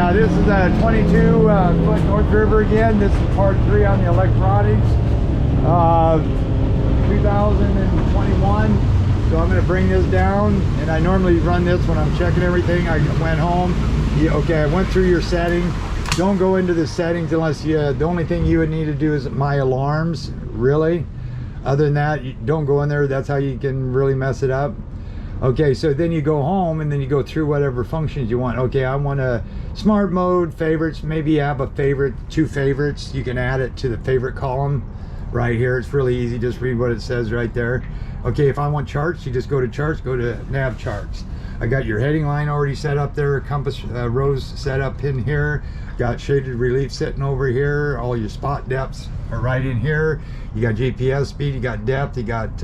Yeah, this is a 22-foot North River again. This is part 3 on the electronics. 2021. So I'm going to bring this down, and I normally run this when I'm checking everything. I went home. Okay, I went through your settings. Don't go into the settings unless you, the only thing you would need to do is my alarms, really. Other than that, you don't go in there. That's how you can really mess it up. Okay, so then you go home and then you go through whatever functions you want. Okay, I want a smart mode, favorites. Maybe you have a favorite, 2 favorites. You can add it to the favorite column right here. It's really easy. Just read what it says right there. Okay, if I want charts, you just go to charts, go to nav charts. I got your heading line already set up there, compass rows set up in here. Got shaded relief sitting over here. All your spot depths are right in here. You got GPS speed, you got depth, you got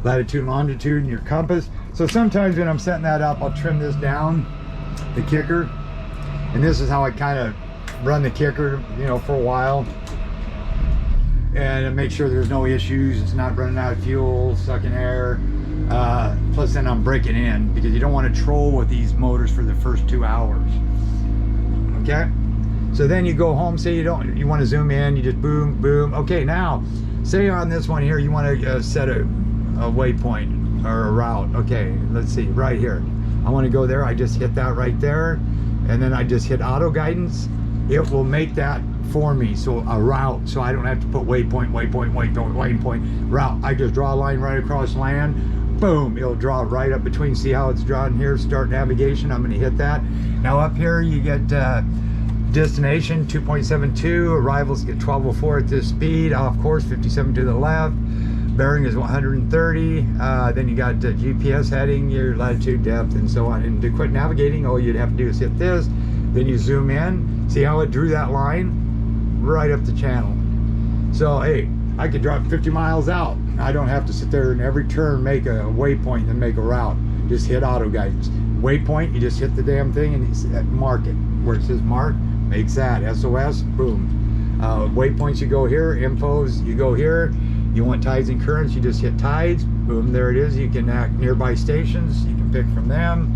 latitude and longitude, and your compass. So sometimes when I'm setting that up, I'll trim this down, the kicker. And this is how I kind of run the kicker, you know, for a while. And make sure there's no issues. It's not running out of fuel, sucking air. Plus then I'm breaking in, because you don't want to troll with these motors for the first 2 hours. Okay? So then you go home, say you want to zoom in, you just boom, boom. Okay, now, say on this one here, you want to set a waypoint or a route. Okay, let's see, right here. I want to go there, I just hit that right there, and then I just hit auto guidance. It will make that for me, so a route, so I don't have to put waypoint, route. I just draw a line right across land, boom, it'll draw right up between. See how it's drawn here, start navigation. I'm going to hit that. Now up here you get destination 2.72, arrivals get 1204 at this speed, off course 57 to the left, bearing is 130. Then you got GPS heading, your latitude, depth, and so on. And to quit navigating, all you'd have to do is hit this, then you zoom in. See how it drew that line right up the channel? So hey, I could drop 50 miles out. I don't have to sit there and every turn make a waypoint and make a route. Just hit auto guidance. Waypoint, you just hit the damn thing and you mark it. Where it says mark, makes that. SOS, boom. Waypoints, you go here. Infos, you go here. You want tides and currents, you just hit tides, boom, there it is. You can act nearby stations, you can pick from them.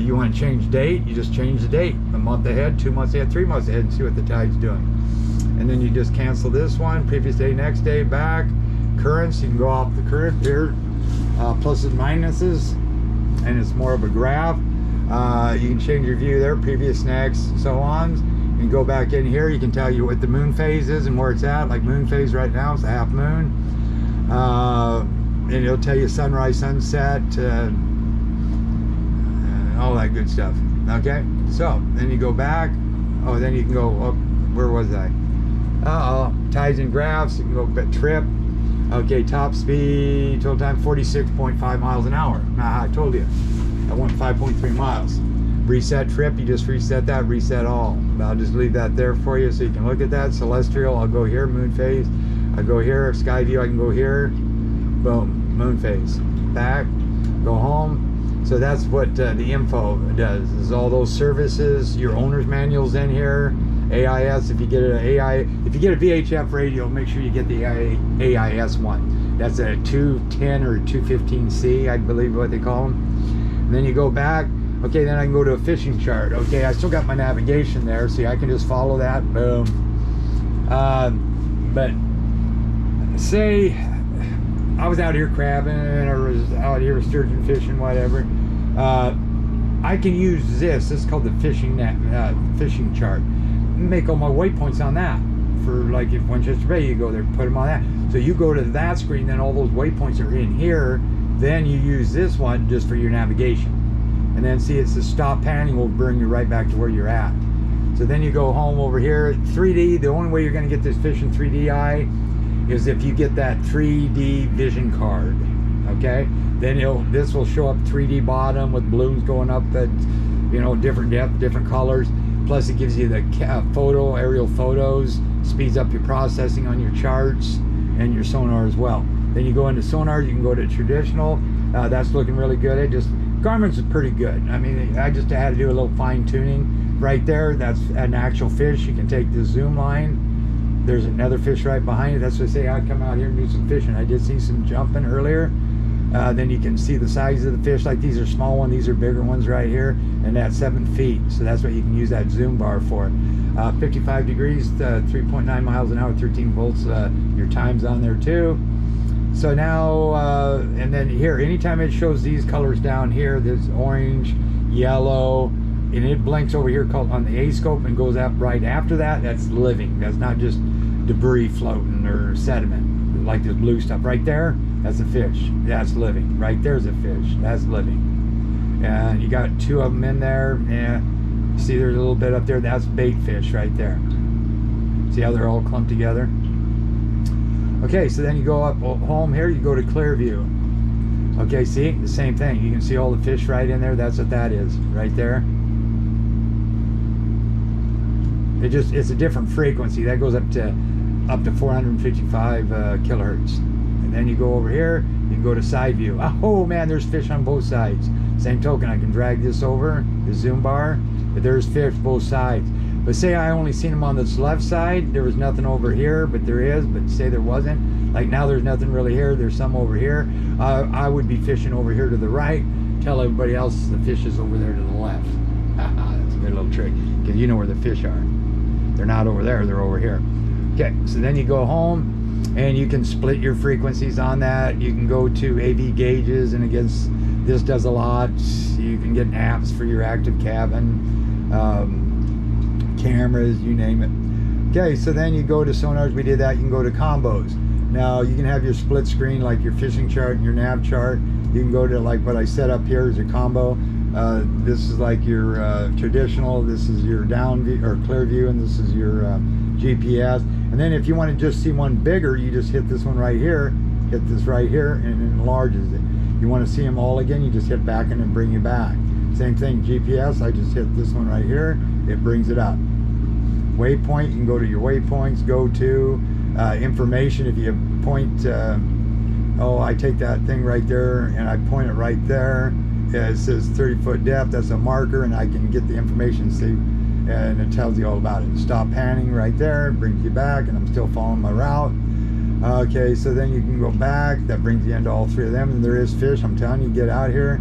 You want to change date, you just change the date, a month ahead, 2 months ahead, 3 months ahead, and see what the tide's doing. And then you just cancel this one, previous day, next day, back. Currents, you can go off the current here, pluses and minuses, and it's more of a graph. You can change your view there, previous, next, so on. You can go back in here, you can tell you what the moon phase is and where it's at. Like moon phase right now, it's a half moon. And it'll tell you sunrise, sunset, all that good stuff. Okay, so then you go back. Oh, then you can go up. Where was I? Tides and graphs. You can go trip. Okay, top speed, total time 46.5 miles an hour. Nah, I told you. I went 5.3 miles. Reset trip, you just reset that, reset all. I'll just leave that there for you so you can look at that. Celestial, I'll go here, moon phase. I go here, sky view, I can go here. Boom, moon phase. Back, go home. So that's what the info does, is all those services, your owner's manual's in here. AIS, if you get if you get a VHF radio, make sure you get the AIS one. That's a 210 or 215C, I believe what they call them. And then you go back. Okay, then I can go to a fishing chart. Okay, I still got my navigation there. See, I can just follow that. Boom. But say I was out here crabbing or was out here sturgeon fishing, whatever. I can use this. This is called the fishing chart. Make all my waypoints on that. For like if Winchester Bay, you go there, put them on that. So you go to that screen, then all those waypoints are in here. Then you use this one just for your navigation. And then see, it's the stop panning will bring you right back to where you're at. So then you go home over here. 3D, the only way you're going to get this fish in 3DI is if you get that 3D vision card. Okay, then this will show up 3D bottom with balloons going up at, you know, different depth, different colors. Plus it gives you the aerial photos, speeds up your processing on your charts and your sonar as well. Then you go into sonar, you can go to traditional. That's looking really good. Garmin's is pretty good. I mean, I just had to do a little fine tuning right there. That's an actual fish. You can take the zoom line. There's another fish right behind it. That's what I say, I'd come out here and do some fishing. I did see some jumping earlier. Then you can see the size of the fish. Like these are small ones, these are bigger ones right here, and that's 7 feet. So that's what you can use that zoom bar for. 55 degrees, 3.9 miles an hour, 13 volts. Your time's on there too. So now, and then here, anytime it shows these colors down here, there's orange, yellow, and it blinks over here called on the A scope and goes up right after that. That's living. That's not just debris floating or sediment. Like this blue stuff right there, that's a fish. That's living. Right there's a fish. That's living. And you got 2 of them in there. And see there's a little bit up there. That's bait fish right there. See how they're all clumped together? Okay, so then you go up home here, you go to clear view. Okay, see, the same thing. You can see all the fish right in there. That's what that is, right there. It's a different frequency. That goes up to 455 kilohertz. And then you go over here, you can go to side view. Oh man, there's fish on both sides. Same token, I can drag this over, the zoom bar, but there's fish both sides. But say I only seen them on this left side, there was nothing over here, but there is, but say there wasn't. Like now there's nothing really here, there's some over here. I would be fishing over here to the right, tell everybody else the fish is over there to the left. That's a good little trick, because you know where the fish are. They're not over there, they're over here. Okay, so then you go home, and you can split your frequencies on that. You can go to AV gauges, and against this does a lot. You can get apps for your active cabin. Cameras, you name it. Okay, so then you go to sonars. We did that. You can go to combos. Now you can have your split screen, like your fishing chart and your nav chart. You can go to like what I set up here is a combo. This is like your traditional. This is your down view or clear view, and this is your GPS. And then if you want to just see one bigger, you just hit this one right here, hit this right here, and it enlarges it. You want to see them all again, you just hit back and bring you back. Same thing, GPS, I just hit this one right here, it brings it up. Waypoint, you can go to your waypoints, go to information. If you point, I take that thing right there and I point it right there. It says 30-foot depth, that's a marker, and I can get the information, see, and it tells you all about it. Stop panning right there, it brings you back, and I'm still following my route. Okay, so then you can go back, that brings you into all 3 of them, and there is fish, I'm telling you, get out here.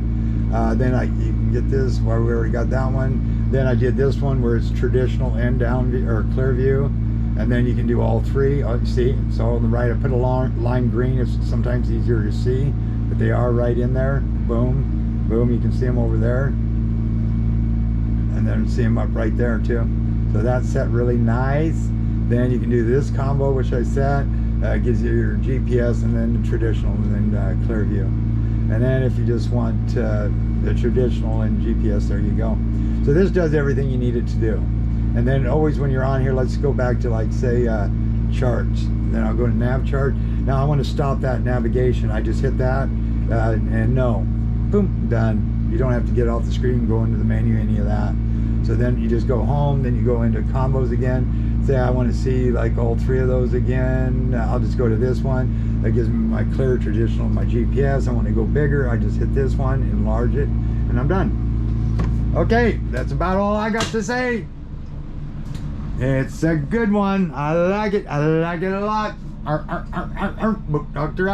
Then you can get this, where we already got that one. Then I did this one where it's traditional and down view, or clear view, and then you can do all 3. You see, it's all on the right. I put a line green, it's sometimes easier to see, but they are right in there. Boom, boom, you can see them over there. And then see them up right there too. So that's set really nice. Then you can do this combo, which I set. Gives you your GPS and then the traditional and then clear view. And then if you just want the traditional and GPS, there you go. So this does everything you need it to do. And then always when you're on here, let's go back to like say charts. Then I'll go to nav chart. Now I want to stop that navigation. I just hit that and no, boom, done. You don't have to get off the screen and go into the menu, any of that. So then you just go home, then you go into combos again. Say I want to see like all 3 of those again. I'll just go to this one. That gives me my clear traditional, my GPS. I want to go bigger. I just hit this one, enlarge it, and I'm done. Okay, that's about all I got to say. It's a good one. I like it. I like it a lot. Dr.